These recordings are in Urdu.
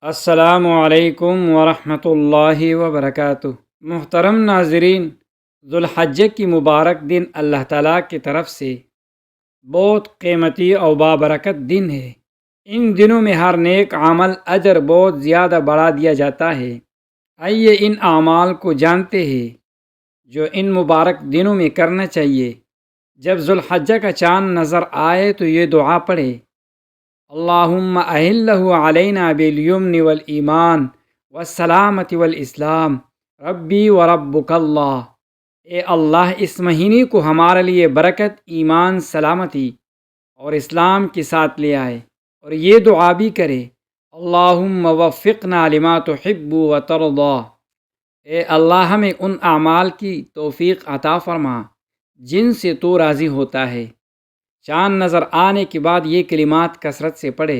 السلام علیکم ورحمۃ اللہ وبرکاتہ۔ محترم ناظرین، ذوالحجہ کی مبارک دن اللہ تعالیٰ کی طرف سے بہت قیمتی اور بابرکت دن ہے۔ ان دنوں میں ہر نیک عمل اجر بہت زیادہ بڑھا دیا جاتا ہے۔ آئیے ان اعمال کو جانتے ہیں جو ان مبارک دنوں میں کرنا چاہیے۔ جب ذوالحجہ کا چاند نظر آئے تو یہ دعا پڑھے: اللہم اہلہ علینا بالیمن والایمان والسلامت والاسلام ربی وربک اللہ۔ اے اللہ، اس مہینے کو ہمارے لیے برکت، ایمان، سلامتی اور اسلام کے ساتھ لے آئے۔ اور یہ دعا بھی کرے: اللہم وفقنا لما تحب وترضی۔ اے اللہ، ہمیں ان اعمال کی توفیق عطا فرما جن سے تو راضی ہوتا ہے۔ چاند نظر آنے کے بعد یہ کلمات کثرت سے پڑھے: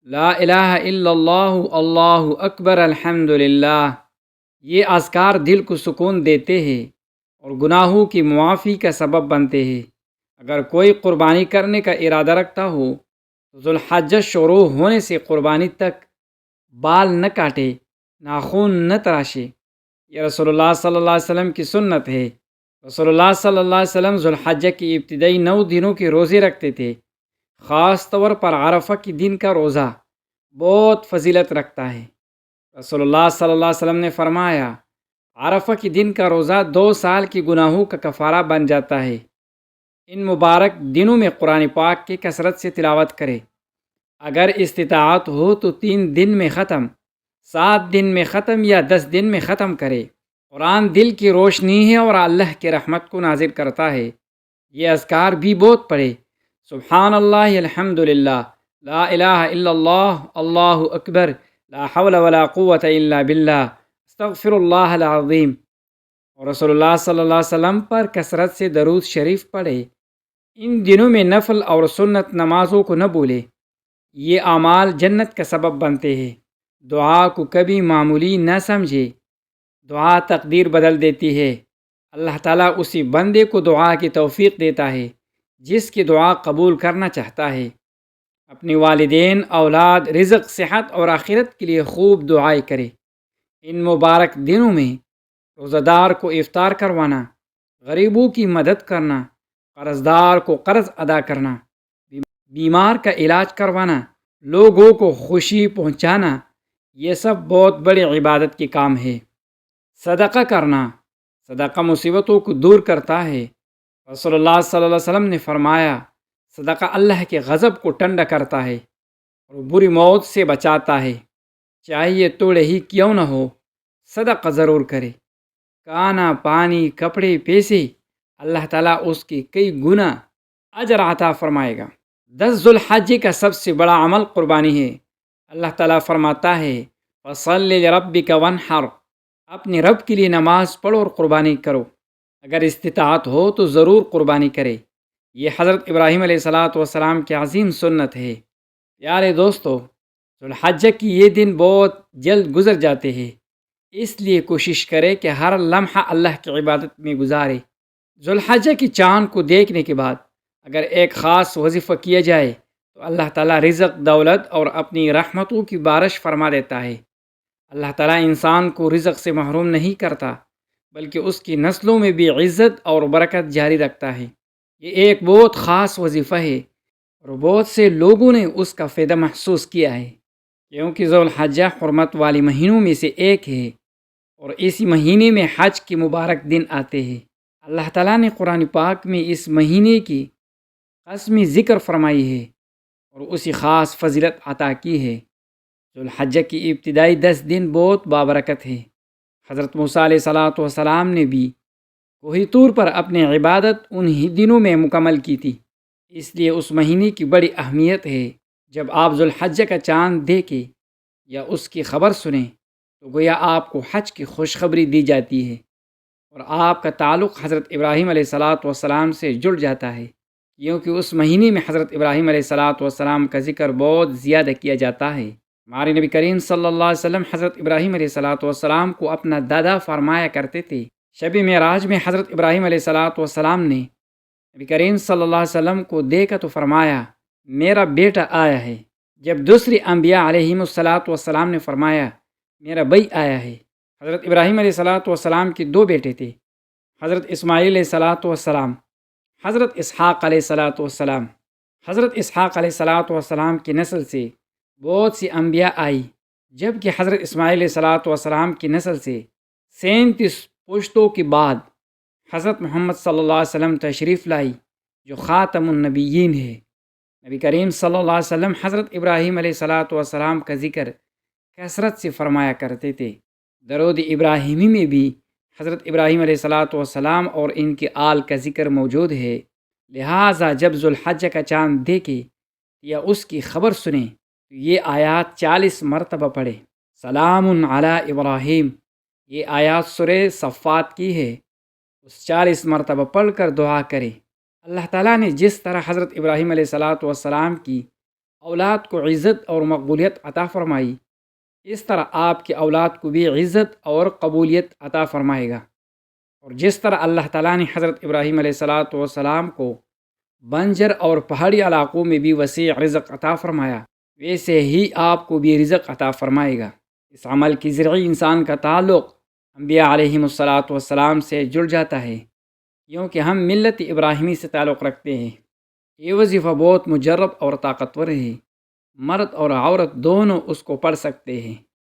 لا الہ الا اللہ، اللہ اکبر، الحمد للہ۔ یہ اذکار دل کو سکون دیتے ہیں اور گناہوں کی معافی کا سبب بنتے ہیں۔ اگر کوئی قربانی کرنے کا ارادہ رکھتا ہو تو ذوالحجہ شروع ہونے سے قربانی تک بال نہ کاٹے، ناخن نہ تراشے۔ یہ رسول اللہ صلی اللہ علیہ وسلم کی سنت ہے۔ رسول اللہ صلی اللہ علیہ وسلم ذوالحجہ کی ابتدائی 9 دنوں کے روزے رکھتے تھے۔ خاص طور پر عرفہ کے دن کا روزہ بہت فضیلت رکھتا ہے۔ رسول اللہ صلی اللہ علیہ وسلم نے فرمایا: عرفہ کے دن کا روزہ 2 سال کے گناہوں کا کفارہ بن جاتا ہے۔ ان مبارک دنوں میں قرآن پاک کی کثرت سے تلاوت کرے۔ اگر استطاعت ہو تو 3 دن میں ختم، 7 دن میں ختم یا 10 دن میں ختم کرے۔ قرآن دل کی روشنی ہے اور اللہ کی رحمت کو نازل کرتا ہے۔ یہ اذکار بھی بہت پڑھے: سبحان اللہ، الحمد للہ، لا الہ الا اللہ، اللہ اکبر، لا حول ولا قوة الا باللہ، استغفر اللہ العظیم۔ اور رسول اللہ صلی اللہ علیہ وسلم پر کثرت سے درود شریف پڑھے۔ ان دنوں میں نفل اور سنت نمازوں کو نہ بھولے۔ یہ اعمال جنت کا سبب بنتے ہیں۔ دعا کو کبھی معمولی نہ سمجھے۔ دعا تقدیر بدل دیتی ہے۔ اللہ تعالیٰ اسی بندے کو دعا کی توفیق دیتا ہے جس کی دعا قبول کرنا چاہتا ہے۔ اپنی والدین، اولاد، رزق، صحت اور آخرت کے لیے خوب دعائیں کرے۔ ان مبارک دنوں میں روزہ دار کو افطار کروانا، غریبوں کی مدد کرنا، قرض دار کو قرض ادا کرنا، بیمار کا علاج کروانا، لوگوں کو خوشی پہنچانا، یہ سب بہت بڑی عبادت کے کام ہے۔ صدقہ کرنا، صدقہ مصیبتوں کو دور کرتا ہے۔ رسول اللہ صلی اللہ علیہ وسلم نے فرمایا: صدقہ اللہ کے غضب کو ٹھنڈا کرتا ہے اور بری موت سے بچاتا ہے۔ چاہے یہ تھوڑے ہی کیوں نہ ہو، صدقہ ضرور کرے۔ کھانا، پانی، کپڑے، پیسے، اللہ تعالیٰ اس کی کئی گنا اجر عطا فرمائے گا۔ 10 ذوالحجہ کا سب سے بڑا عمل قربانی ہے۔ اللہ تعالیٰ فرماتا ہے: فَصَلِّ لِرَبِّكَ وَانْحَرْ۔ اپنے رب کے لیے نماز پڑھو اور قربانی کرو۔ اگر استطاعت ہو تو ضرور قربانی کرے۔ یہ حضرت ابراہیم علیہ السلام کی عظیم سنت ہے۔ پیارے دوستو، ذوالحجہ کی یہ دن بہت جلد گزر جاتے ہیں، اس لیے کوشش کرے کہ ہر لمحہ اللہ کی عبادت میں گزارے۔ ذوالحجہ کی چاند کو دیکھنے کے بعد اگر ایک خاص وظیفہ کیا جائے تو اللہ تعالیٰ رزق، دولت اور اپنی رحمتوں کی بارش فرما دیتا ہے۔ اللہ تعالیٰ انسان کو رزق سے محروم نہیں کرتا بلکہ اس کی نسلوں میں بھی عزت اور برکت جاری رکھتا ہے۔ یہ ایک بہت خاص وظیفہ ہے اور بہت سے لوگوں نے اس کا فائدہ محسوس کیا ہے، کیونکہ ذوالحجہ حرمت والے مہینوں میں سے ایک ہے اور اسی مہینے میں حج کے مبارک دن آتے ہیں۔ اللہ تعالیٰ نے قرآن پاک میں اس مہینے کی قسمی ذکر فرمائی ہے اور اسی خاص فضیلت عطا کی ہے۔ ذوالحجہ کی ابتدائی 10 دن بہت بابرکت ہے۔ حضرت موسیٰ علیہ السلام نے بھی کوہ طور پر اپنی عبادت انہی دنوں میں مکمل کی تھی، اس لیے اس مہینے کی بڑی اہمیت ہے۔ جب آپ ذوالحجہ کا چاند دیکھیں یا اس کی خبر سنیں تو گویا آپ کو حج کی خوشخبری دی جاتی ہے اور آپ کا تعلق حضرت ابراہیم علیہ السلام سے جڑ جاتا ہے، کیونکہ اس مہینے میں حضرت ابراہیم علیہ السلام کا ذکر بہت زیادہ کیا جاتا ہے۔ ہمارے نبی کریم صلی اللہ علیہ وسلم حضرت ابراہیم علیہ السلام کو اپنا دادا فرمایا کرتے تھے۔ شب معراج میں حضرت ابراہیم علیہ السلام نے نبی کریم صلی اللہ علیہ وسلم کو دیکھا تو فرمایا: میرا بیٹا آیا ہے۔ جب دوسری انبیاء علیہم الصلاۃ والسلام نے فرمایا میرا بھائی آیا ہے، حضرت ابراہیم علیہ الصلاۃ والسلام کے دو بیٹے تھے، حضرت اسماعیل علیہ الصلاۃ والسلام، حضرت اسحاق علیہ الصلاۃ والسلام۔ حضرت اسحاق علیہ الصلاۃ والسلام کی نسل سے بہت سی انبیاء آئی، جبکہ حضرت اسماعیل علیہ الصلاۃ والسلام کی نسل سے 37 پشتوں کے بعد حضرت محمد صلی اللہ علیہ وسلم تشریف لائی جو خاتم النبیین ہے۔ نبی کریم صلی اللہ علیہ وسلم حضرت ابراہیم علیہ الصلاۃ والسلام کا ذکر کثرت سے فرمایا کرتے تھے۔ درود ابراہیمی میں بھی حضرت ابراہیم علیہ الصلاۃ والسلام اور ان کے آل کا ذکر موجود ہے، لہٰذا جب ذوالحجہ کا چاند دیکھے یا اس کی خبر سنیں تو یہ آیات 40 مرتبہ پڑھے۔ سلام علی ابراہیم، یہ آیات سورہ صفات کی ہے، اس 40 مرتبہ پڑھ کر دعا کرے۔ اللہ تعالیٰ نے جس طرح حضرت ابراہیم علیہ الصلاۃ والسلام کی اولاد کو عزت اور مقبولیت عطا فرمائی، اس طرح آپ کی اولاد کو بھی عزت اور قبولیت عطا فرمائے گا۔ اور جس طرح اللہ تعالیٰ نے حضرت ابراہیم علیہ الصلاۃ والسلام کو بنجر اور پہاڑی علاقوں میں بھی وسیع رزق عطا فرمایا، ویسے ہی آپ کو بھی رزق عطا فرمائے گا۔ اس عمل کی ذریعے انسان کا تعلق انبیاء علیہم الصلاۃ والسلام سے جڑ جاتا ہے، کیونکہ ہم ملت ابراہیمی سے تعلق رکھتے ہیں۔ یہ وظیفہ بہت مجرب اور طاقتور ہے، مرد اور عورت دونوں اس کو پڑھ سکتے ہیں۔